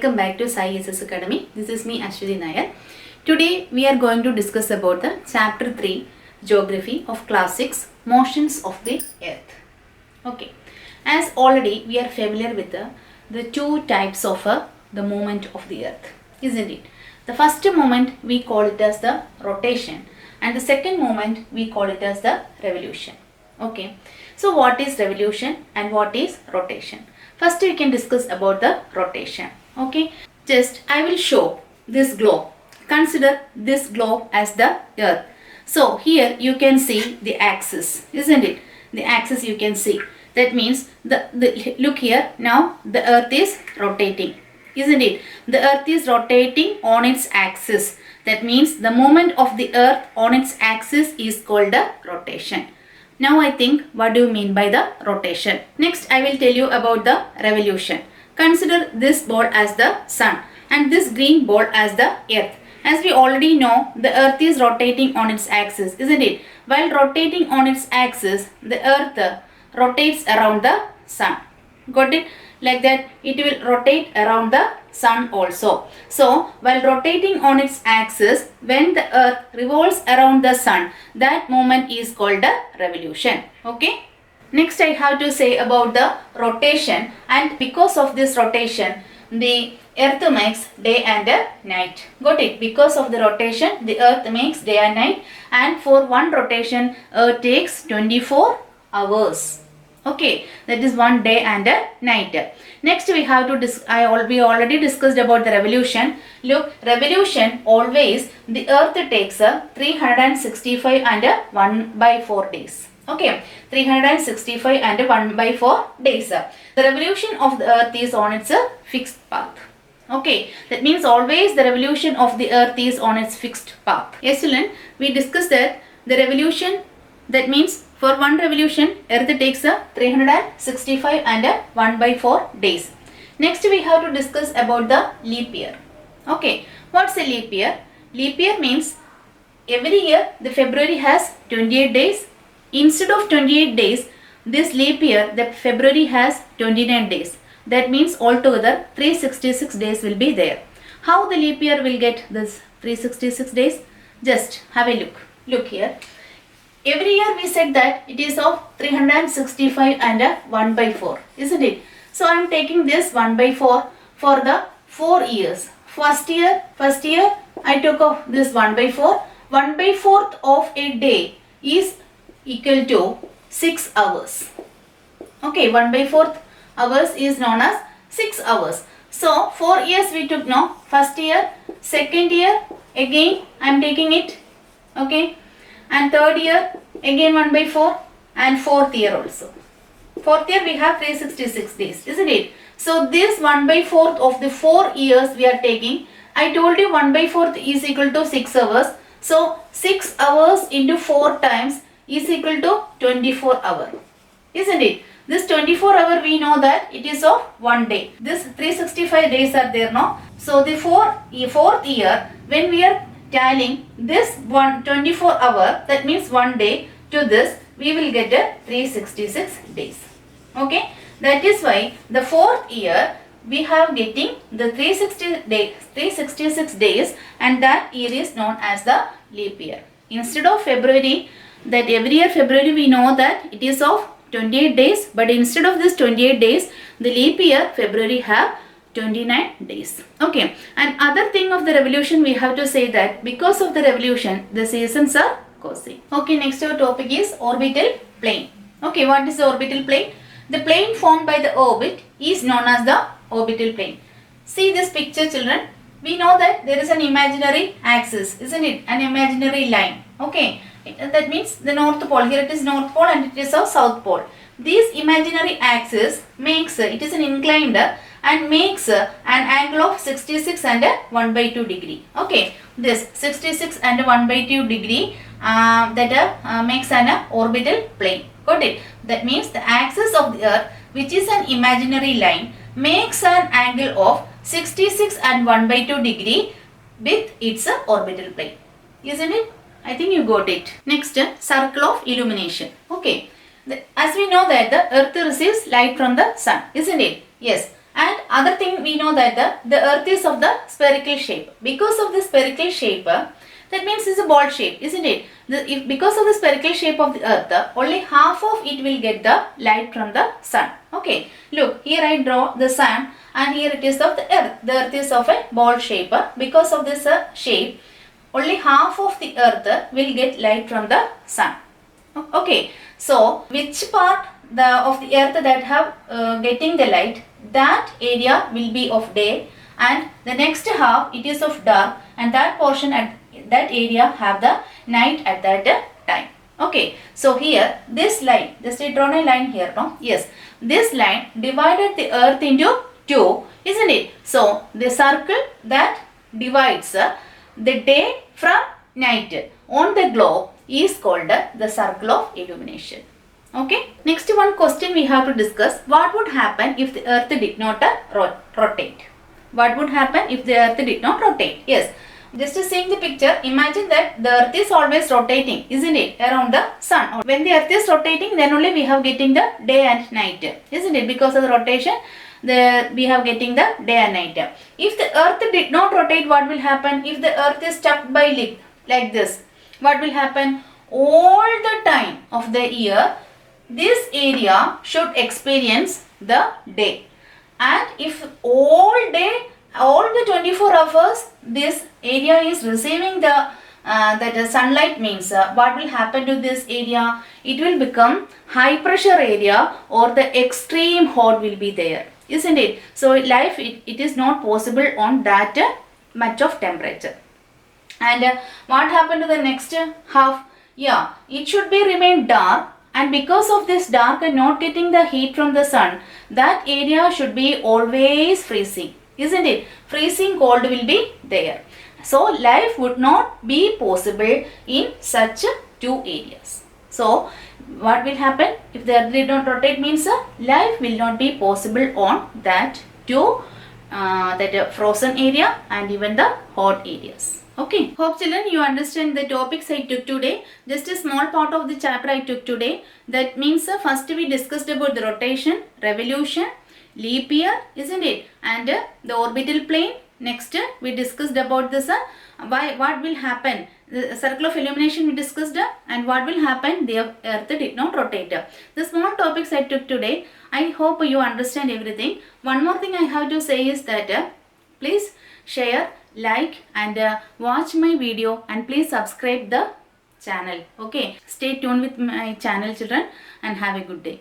welcome back to Sai SS Academy. This is me Ashwini Nair. Today we are going to discuss about the chapter 3 Geography of Class 6 Motions of the Earth. Okay, as already we are familiar with the two types of the movement of the Earth, isn't it? The first moment we call it as the rotation and the second moment we call it as the revolution. Okay, so what is revolution and what is rotation? First we can discuss about the rotation. Okay, just I will show this globe. Consider this globe as the Earth. So here you can see the axis, isn't it? The axis you can see. That means the look here, now the Earth is rotating, isn't it? The Earth is rotating on its axis. That means the movement of the Earth on its axis is called the rotation. Now I think what do you mean by the rotation? Next I will tell you about the revolution. Consider this ball as the sun and this green ball as the Earth. As we already know, the Earth is rotating on its axis, isn't it? While rotating on its axis, the Earth rotates around the sun. Got it? Like that, it will rotate around the sun also. So, while rotating on its axis, when the Earth revolves around the sun, that moment is called the revolution. Okay? Next, I have to say about the rotation, and because of this rotation, the Earth makes day and night. Got it? Because of the rotation, the Earth makes day and night, and for one rotation, Earth takes 24 hours. Okay, that is one day and a night. Next we have to we already discussed about the revolution. Look, revolution always the Earth takes 365 and 1/4 days. Okay, 365 and 1/4 days. The revolution of the Earth is on its fixed path. Okay, that means always the revolution of the Earth is on its fixed path. Yes, children, we discussed that the revolution, that means for one revolution, Earth takes 365 and 1/4 days. Next, we have to discuss about the leap year. Okay, what's a leap year? Leap year means every year the February has 28 days. Instead of 28 days, this leap year, the February has 29 days. That means altogether 366 days will be there. How the leap year will get this 366 days? Just have a look. Look here. Every year we said that it is of 365 and 1/4, isn't it? So I am taking this 1/4 for the 4 years. First year I took off this 1/4. 1/4 of a day is equal to 6 hours. Okay, 1/4 hours is known as 6 hours. So 4 years we took now. First year, second year, again I am taking it. Okay. And third year again 1/4 and fourth year also. Fourth year we have 366 days, isn't it? So this 1/4 of the 4 years we are taking. I told you 1/4 is equal to 6 hours. So 6 hours into 4 times is equal to 24 hours, isn't it? This 24 hour we know that it is of one day. This 365 days are there now. So the fourth year when we are tallying this 24 hour, that means one day, to this we will get 366 days. Okay, that is why the fourth year we have getting the 366 days, and that year is known as the leap year. Instead of February, that every year February we know that it is of 28 days, but instead of this 28 days, the leap year February have 29 days. Okay, and other thing of the revolution we have to say that because of the revolution the seasons are cozy. Okay, next our topic is orbital plane. Okay, what is the orbital plane? The plane formed by the orbit is known as the orbital plane. See this picture, children. We know that there is an imaginary axis, isn't it? An imaginary line. Okay, that means the north pole. Here it is north pole and it is a south pole. This imaginary axis makes, it is an inclined and makes an angle of 66 and 1/2 degree. Okay, this 66 and 1/2 degree that makes an orbital plane. Got it? That means the axis of the Earth, which is an imaginary line, makes an angle of 66 and 1/2 degree with its orbital plane. Isn't it? I think you got it. Next, circle of illumination. Okay, as we know that the Earth receives light from the sun, isn't it? Yes. And other thing we know that the earth is of the spherical shape. Because of the spherical shape, that means it's a ball shape, isn't it? Because of the spherical shape of the earth, only half of it will get the light from the sun. Okay, look, here I draw the sun and here it is of the earth. The earth is of a ball shape. Because of this shape, only half of the earth will get light from the sun. Okay, so which part of the earth that have getting the light, that area will be of day, and the next half it is of dark, and that portion at that area have the night at that time. Okay, so here this line, just I drawn a line here, no? Yes, this line divided the earth into two, isn't it? So the circle that divides the day from night on the globe is called the circle of illumination. Okay, next one question we have to discuss: what would happen if the earth did not rotate? What would happen if the earth did not rotate? Yes, just seeing the picture, imagine that the earth is always rotating, isn't it, around the sun. When the earth is rotating, then only we have getting the day and night, isn't it? Because of the rotation, we have getting the day and night. If the earth did not rotate, what will happen? If the earth is stuck by leg like this, what will happen? All the time of the year, this area should experience the day. And if all day, all the 24 hours, this area is receiving the sunlight, means what will happen to this area? It will become high pressure area, or the extreme hot will be there, isn't it? So life, it is not possible on that much of temperature. And what happened to the next half? Yeah, it should be remain dark, and because of this dark and not getting the heat from the sun, that area should be always freezing, isn't it? Freezing cold will be there. So life would not be possible in such two areas. So what will happen if the earth did not rotate? Means life will not be possible on that two that frozen area and even the hot areas. Okay, hope children you understand the topics I took today. Just a small part of the chapter I took today. That means first we discussed about the rotation, revolution, leap year, isn't it? And the orbital plane. Next we discussed about this what will happen. The circle of illumination we discussed, and what will happen, the earth did not rotate. The small topics I took today, I hope you understand everything. One more thing I have to say is that please share, like and watch my video, and please subscribe the channel. Okay, stay tuned with my channel children, and have a good day.